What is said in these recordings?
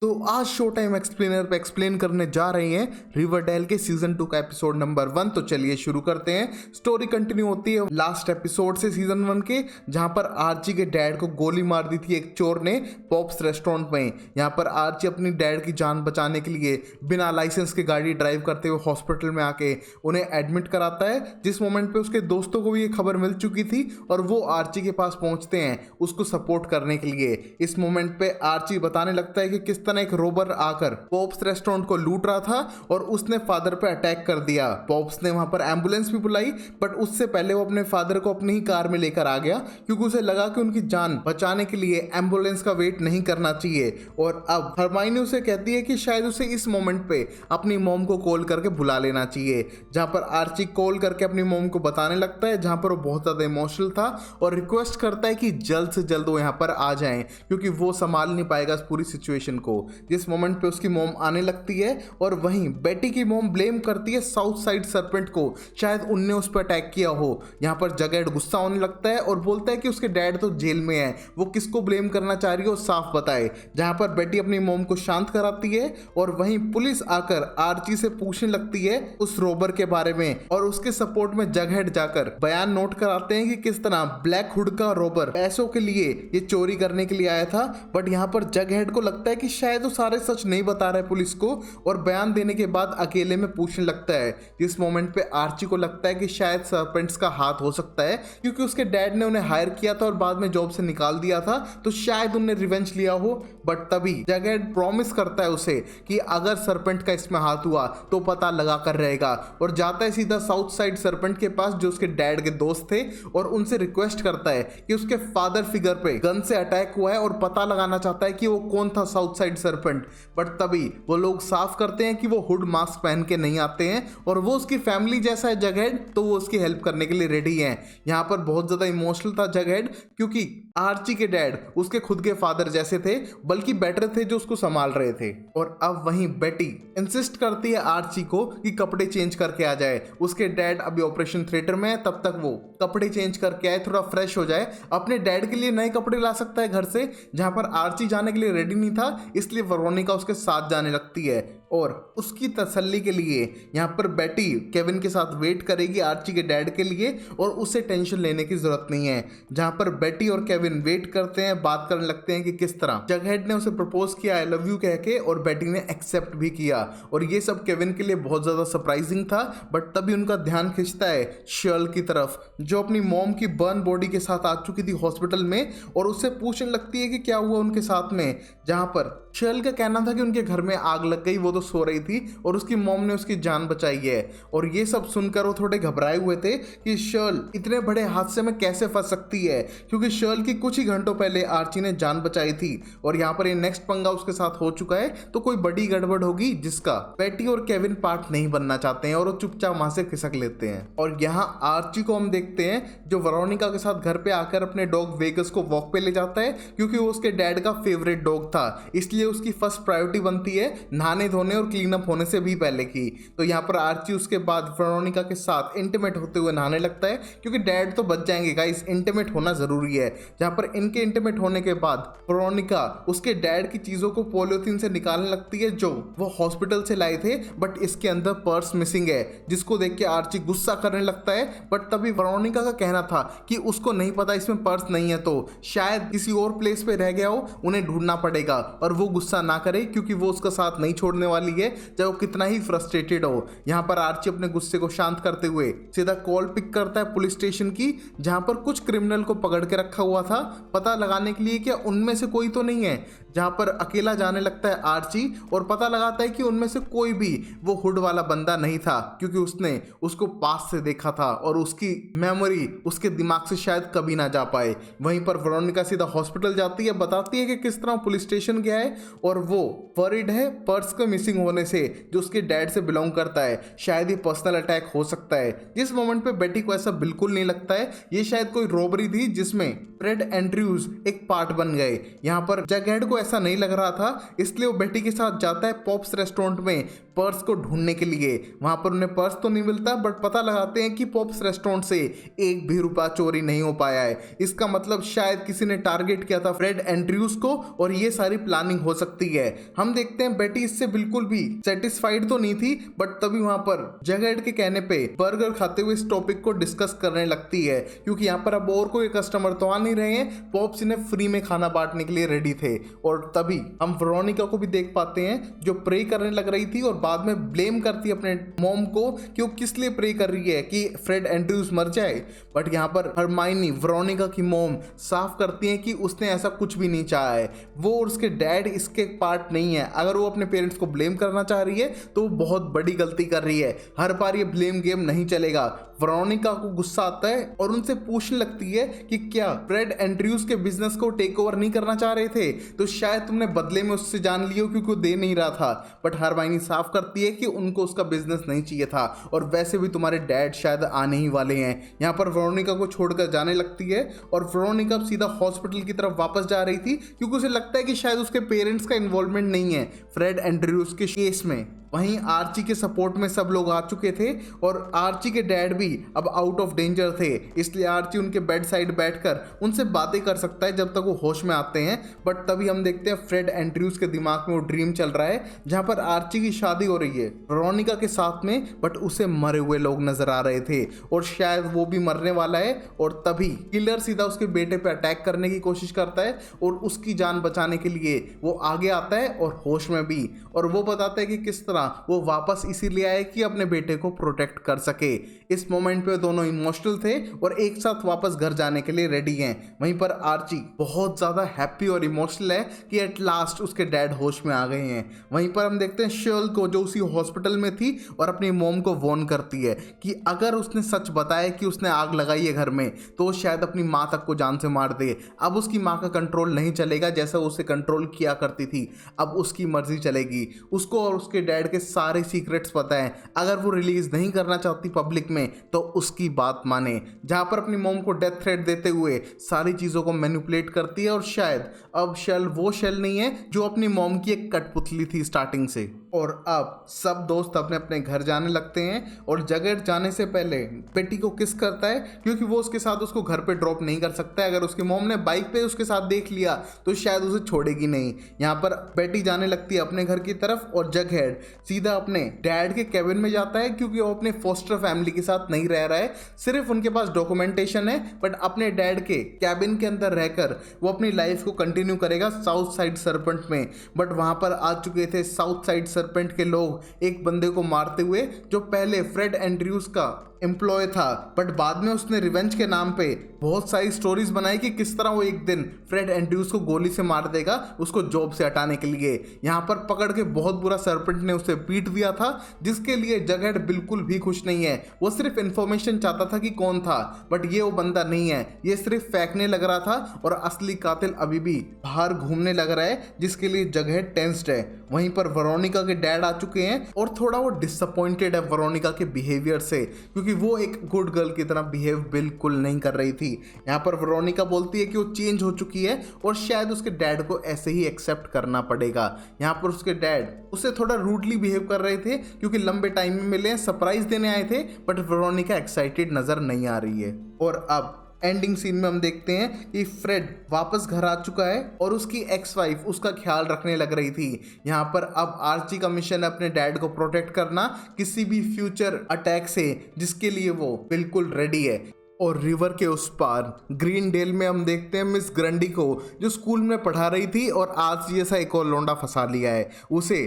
तो आज show time explainer पे एक्सप्लेन करने जा रही हैं रिवरडेल के सीजन 2 का एपिसोड नंबर 1। तो चलिए शुरू करते हैं। स्टोरी कंटिन्यू होती है लास्ट एपिसोड से सीजन 1 के, जहां पर आर्ची के डैड को गोली मार दी थी एक चोर ने पॉप्स रेस्टोरेंट में। यहां पर आर्ची अपनी डैड की जान बचाने के लिए बिना लाइसेंस के गाड़ी ड्राइव करते हुए हॉस्पिटल में आके उन्हें एडमिट कराता है। जिस मोमेंट पे उसके दोस्तों को भी ये खबर मिल चुकी थी और वो आर्ची के पास पहुंचते हैं उसको सपोर्ट करने के लिए। इस मोमेंट पे आर्ची बताने लगता है कि किस तरह एक रोबर आकर पॉप्स रेस्टोरेंट को लूट रहा था और उसने फादर पे अटैक कर दिया। पॉप्स ने वहां पर एम्बुलेंस भी बुलाई, बट उससे पहले वो अपने फादर को अपनी ही कार में लेकर आ गया, क्योंकि उसे लगा कि उनकी जान बचाने के लिए एम्बुलेंस का वेट नहीं करना चाहिए। और अब हरमाइनी उसे कहती है कि शायद उसे इस मोमेंट पे अपनी मॉम को कॉल करके बुला लेना चाहिए, जहां पर आर्ची कॉल करके अपनी मॉम को बताने लगता है, जहां पर वो बहुत ज्यादा इमोशनल था और रिक्वेस्ट करता है कि जल्द से जल्द वो यहाँ पर आ जाएं, क्योंकि वो संभाल नहीं पाएगा इस पूरी सिचुएशन को। जिस मोमेंट पे उसकी मॉम आने लगती है और वहीं बेटी की मॉम ब्लेम करती है साउथ साइड सर्पेंट को, शायद उनने उस पर अटैक किया हो। यहाँ पर जगेड गुस्सा होने लगता है और बोलता है कि उसके डैड तो जेल में है, वो किसको ब्लेम करना चाह रही है वो साफ बताए। जहां पर बेटी अपनी मॉम को शांत कराती है और वहीं पुलिस आकर आर्ची से पूछने लगती है उस रोबर के बारे में, और उसके सपोर्ट में जगहेड जाकर बयान नोट कराते हैं कि किस तरह ब्लैक हुड का रोबर पैसों के लिए ये चोरी करने के लिए आया था। बट यहाँ पर जगहेड को लगता है कि शायद वो सारे सच नहीं बता रहा है पुलिस को, और बयान देने के बाद अकेले में पूछने लगता है। जिस मोमेंट पे आर्ची को लगता है कि शायद सर्पेंट्स का हाथ हो सकता है, क्योंकि उसके डैड ने उन्हें हायर किया था और बाद में जॉब से निकाल दिया था, तो शायद उन्हें रिवेंज लिया हो। बट तभी जगहेड प्रॉमिस करता है उसे कि अगर सर्पेंट का इसमें हाथ हुआ तो पता लगा कर रहेगा, और जाता है सीधा साउथ साइड सर्पेंट के पास जो उसके डैड के दोस्त थे, और उनसे रिक्वेस्ट करता है कि उसके फादर फिगर पे गन से अटैक हुआ है और पता लगाना चाहता है कि वो कौन था साउथ साइड सर्पेंट। बट तभी वो लोग साफ करते हैं कि वो हुड मास्क पहन के नहीं आते हैं और वो उसकी फैमिली जैसा है जगहेड, तो वो उसकी हेल्प करने के लिए रेडी हैं। यहाँ पर बहुत ज्यादा इमोशनल था जगहेड, क्योंकि आर्ची के डैड उसके खुद के फादर जैसे थे, बल्कि बेटर थे जो उसको संभाल रहे थे। और अब वहीं बेटी इंसिस्ट करती है आर्ची को कि कपड़े चेंज करके आ जाए। उसके डैड अभी ऑपरेशन थिएटर में है, तब तक वो कपड़े चेंज करके आए, थोड़ा फ्रेश हो जाए, अपने डैड के लिए नए कपड़े ला सकता है घर से। जहां पर आर्ची जाने के लिए रेडी नहीं था, इसलिए वेरोनिका उसके साथ जाने लगती है और उसकी तसल्ली के लिए यहाँ पर बेटी केविन के साथ वेट करेगी आर्ची के डैड के लिए, और उसे टेंशन लेने की जरूरत नहीं है। जहां पर बेटी और केविन वेट करते हैं, बात करने लगते हैं कि किस तरह जगहेड ने उसे प्रपोज किया आई लव यू कह के, और बेटी ने एक्सेप्ट भी किया। और ये सब केविन के लिए बहुत ज्यादा सरप्राइजिंग था। बट तभी उनका ध्यान खिंचता है शर्ल की तरफ, जो अपनी मॉम की बर्न बॉडी के साथ आ चुकी थी हॉस्पिटल में, और उससे पूछने लगती है कि क्या हुआ उनके साथ में। जहां पर शर्ल का कहना था कि उनके घर में आग लग गई, वो तो सो रही थी और उसकी मॉम ने उसकी जान बचाई है। और ये सब सुनकर वो थोड़े घबराए हुए थे कि शर्ल इतने बड़े हादसे में कैसे फंस सकती है, क्योंकि शर्ल की कुछ ही घंटों पहले आर्ची ने जान बचाई थी और यहाँ पर ये नेक्स्ट पंगा उसके साथ हो चुका है, तो कोई बड़ी गड़बड़ होगी जिसका बेटी और केविन पार्ट नहीं बनना चाहते हैं और वो चुपचाप वहां से खिसक लेते हैं। और यहाँ आर्ची को हम देखते हैं जो वेरोनिका के साथ घर पे आकर अपने डॉग वेगस को वॉक पे ले जाता है, क्योंकि वो उसके डैड का फेवरेट डॉग था, इसलिए उसकी फर्स्ट प्रायोरिटी बनती है नहाने धोने और क्लीन अप होने से भी पहले की। तो यहाँ पर आर्ची उसके बाद वेरोनिका के साथ इंटीमेट होते हुए नहाने लगता है, क्योंकि डैड तो बच जाएंगे गाइस, इंटीमेट होना जरूरी है। जहाँ पर इनके इंटीमेट होने के बाद वेरोनिका उसके डैड की चीजों को पॉलिथीन से निकालने लगती है जो वो हॉस्पिटल से लाए थे, बट इसके अंदर पर्स मिसिंग है, जिसको देख के आर्ची गुस्सा करने लगता है। बट तभी वेरोनिका का कहना था कि उसको नहीं पता इसमें पर्स नहीं है, तो शायद किसी और प्लेस पे रह गया हो, उन्हें ढूंढना पड़ेगा, और वो गुस्सा ना करे क्योंकि वो उसका साथ नहीं छोड़ने वाली है, चाहे वो कितना ही फ्रस्ट्रेटेड हो। यहाँ पर आर्ची अपने गुस्से को शांत करते हुए सीधा कॉल पिक करता है पुलिस स्टेशन की, जहां पर कुछ क्रिमिनल को पकड़ के रखा हुआ था पता लगाने के लिए कि उनमें से कोई तो नहीं है। जहां पर अकेला जाने लगता है आर्ची और पता लगाता है कि उनमें से कोई भी वो हुड वाला बंदा नहीं था, क्योंकि उसने उसको पास से देखा था और उसकी मेमोरी उसके दिमाग से शायद कभी ना जा पाए। वहीं पर वेरोनिका सीधा हॉस्पिटल जाती है, बताती है कि किस तरह पुलिस स्टेशन गया है और वो वरीड है पर्स के मिसिंग होने से, जो उसके डैड से बिलोंग करता है, शायद ये पर्सनल अटैक हो सकता है। जिस मोमेंट पे बेटी को ऐसा बिल्कुल नहीं लगता है, ये शायद कोई रॉबरी थी जिसमें फ्रेड एंड्रयूज एक पार्ट बन गए। यहाँ पर जगहेड को ऐसा नहीं लग रहा था, इसलिए वो बेटी के साथ जाता है पॉप्स रेस्टोरेंट में पर्स को ढूंढने के लिए। वहां पर उन्हें पर्स तो नहीं मिलता, बट पता लगाते हैं कि पॉप्स रेस्टोरेंट से एक भी रुपया चोरी नहीं हो पाया है। इसका मतलब शायद किसी ने टारगेट किया था फ्रेड एंड्रयूज को और ये सारी प्लानिंग हो सकती है। हम देखते हैं बेटी इससे बिल्कुल भी सेटिस्फाइड तो नहीं थी, बट तभी वहां पर जगहेड के कहने पे बर्गर खाते हुए इस टॉपिक को डिस्कस करने लगती है, क्योंकि यहाँ पर अब और कोई कस्टमर तो आ नहीं रहे हैं। पॉप्स इन्हें फ्री में खाना बांटने के लिए रेडी थे और तभी हम वेरोनिका को भी देख पाते हैं जो प्रे करने लग रही थी और बाद में ब्लेम करती है अपने मॉम को कि वो किस लिए प्रे कर रही है, कि फ्रेड एंड्रयूज मर जाए। बट यहाँ पर हरमाइनी वेरोनिका की मॉम साफ करती है कि उसने ऐसा कुछ भी नहीं चाहा है, वो और उसके डैड इसके पार्ट नहीं है। अगर वो अपने पेरेंट्स को ब्लेम करना चाह रही है तो वो बहुत बड़ी गलती कर रही है। हर बार ये ब्लेम गेम नहीं चलेगा। वेरोनिका को गुस्सा आता है और उनसे पूछने लगती है कि क्या फ्रेड एंड्रयूज के बिजनेस को टेक ओवर नहीं करना चाह रहे थे, तो शायद तुमने बदले में उससे जान लियो क्योंकि वो दे नहीं रहा था। बट हरमाइनी साफ करती है कि उनको उसका बिजनेस नहीं चाहिए था और वैसे भी तुम्हारे डैड शायद आने ही वाले हैं। यहाँ पर वेरोनिका को छोड़कर जाने लगती है और वेरोनिका सीधा हॉस्पिटल की तरफ वापस जा रही थी क्योंकि उसे लगता है कि शायद उसके पेरेंट्स का इन्वॉल्वमेंट नहीं है फ्रेड एंड्रयूज के केस में। वहीं आर्ची के सपोर्ट में सब लोग आ चुके थे और आर्ची के डैड भी अब आउट ऑफ डेंजर थे, इसलिए आर्ची उनके बेड साइड बैठकर उनसे बातें कर सकता है जब तक वो होश में आते हैं। बट तभी हम देखते हैं फ्रेड एंड्रयूज के दिमाग में वो ड्रीम चल रहा है जहां पर आर्ची की शादी हो रही है वेरोनिका के साथ में, बट उसे मरे हुए लोग नजर आ रहे थे और शायद वो भी मरने वाला है। और तभी किलर सीधा उसके बेटे पे अटैक करने की कोशिश करता है और उसकी जान बचाने के लिए वो आगे आता है और होश में भी, और वो बताता है कि किस तरह वो वापस इसीलिए आए कि अपने बेटे को प्रोटेक्ट कर सके। इस मोमेंट पे दोनों इमोशनल थे और एक साथ वापस घर जाने के लिए रेडी हैं। वहीं पर आर्ची बहुत ज्यादा हैप्पी और इमोशनल है कि एट लास्ट उसके डैड होश में आ गए हैं। वहीं पर हम देखते हैं शर्ल को जो उसी हॉस्पिटल में थी और अपनी मॉम को वार्न करती है कि अगर उसने सच बताया कि उसने आग लगाई है घर में तो वो शायद अपनी माँ तक को जान से मार दे। अब उसकी माँ का कंट्रोल नहीं चलेगा जैसा उसे कंट्रोल किया करती थी, अब उसकी मर्जी चलेगी। उसको और उसके डैड के सारे सीक्रेट्स पता है, अगर वो रिलीज नहीं करना चाहती पब्लिक में तो उसकी बात माने। जहां पर अपनी मॉम को डेथ थ्रेट देते हुए सारी चीजों को मैनिपुलेट करती है और शायद अब शेल वो शेल नहीं है जो अपनी मॉम की एक कठपुतली थी स्टार्टिंग से। और अब सब दोस्त अपने अपने घर जाने लगते हैं और जगह जाने से पहले बेटी को किस करता है क्योंकि वो उसके साथ उसको घर पे ड्रॉप नहीं कर सकता है। अगर उसकी मॉम ने बाइक पे उसके साथ देख लिया तो शायद उसे छोड़ेगी नहीं। यहाँ पर बेटी जाने लगती है अपने घर की तरफ और जगह सीधा अपने डैड के कैबिन में जाता है क्योंकि वो अपने फोस्टर फैमिली के साथ नहीं रह रहा है, सिर्फ उनके पास डॉक्यूमेंटेशन है, बट अपने डैड के कैबिन के अंदर रहकर वो अपनी लाइफ को कंटिन्यू करेगा साउथ साइड सरपेंट में। बट वहां पर आ चुके थे साउथ साइड सरपेंट के लोग एक बंदे को मारते हुए जो पहले फ्रेड एंड्रयूज का एम्प्लॉय था, बट बाद में उसने रिवेंज के नाम पे बहुत सारी स्टोरीज बनाई कि किस तरह वो एक दिन फ्रेड एंड्रयूज को गोली से मार देगा उसको जॉब से हटाने के लिए। यहाँ पर पकड़ के बहुत बुरा सरपेंट ने उसे पीट दिया था, जिसके लिए जगह बिल्कुल भी खुश नहीं है। वो सिर्फ इंफॉर्मेशन चाहता था कि कौन था, बट ये वो बंदा नहीं है, ये सिर्फ फेंकने लग रहा था और असली कातिल अभी भी बाहर घूमने लग रहा है, जिसके लिए जगह टेंस्ड है। वहीं पर वेरोनिका के डैड आ चुके हैं और थोड़ा वो डिसअपॉइंटेड है वेरोनिका के बिहेवियर से, क्योंकि वो एक गुड गर्ल की तरह बिहेव बिल्कुल नहीं कर रही थी। यहाँ पर वेरोनिका बोलती है कि वो चेंज हो चुकी है और शायद उसके डैड को ऐसे ही एक्सेप्ट करना पड़ेगा। यहाँ पर उसके डैड उसे थोड़ा रूडली बिहेव कर रहे थे क्योंकि लंबे टाइम में मिले, सरप्राइज देने आए थे, बट वेरोनिका एक्साइटेड नजर नहीं आ रही है। और अब एंडिंग सीन में हम देखते हैं कि फ्रेड वापस घर आ चुका है और उसकी एक्स वाइफ उसका ख्याल रखने लग रही थी। यहाँ पर अब आर्ची का मिशन है अपने डैड को प्रोटेक्ट करना किसी भी फ्यूचर अटैक से, जिसके लिए वो बिल्कुल रेडी है। और रिवर के उस पार ग्रीन डेल में हम देखते हैं मिस ग्रंडी को जो स्कूल में पढ़ा रही थी और आज जैसा एक और लौंडा फंसा लिया है, उसे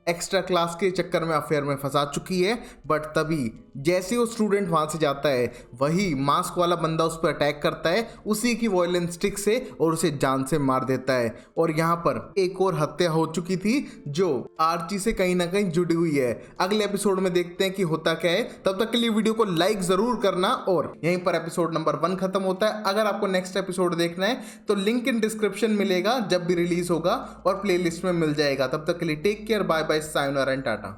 एक्स्ट्रा क्लास के चक्कर में अफेयर में फंसा चुकी है। बट तभी जैसे वो स्टूडेंट वहां से जाता है वही मास्क वाला बंदा उस पर अटैक करता है उसी की वॉयलेंस स्टिक से और उसे जान से मार देता है। और यहाँ पर एक और हत्या हो चुकी थी जो आर्ची से कहीं ना कहीं जुड़ी हुई है। अगले एपिसोड में देखते हैं कि होता क्या है। तब तक के लिए वीडियो को लाइक जरूर करना और यहीं पर एपिसोड नंबर 1 खत्म होता है। अगर आपको नेक्स्ट एपिसोड देखना है तो लिंक इन डिस्क्रिप्शन मिलेगा जब भी रिलीज होगा और प्लेलिस्ट में मिल जाएगा। तब तक के लिए टेक केयर, बाय बाय, सायोनारा एंड टाटा।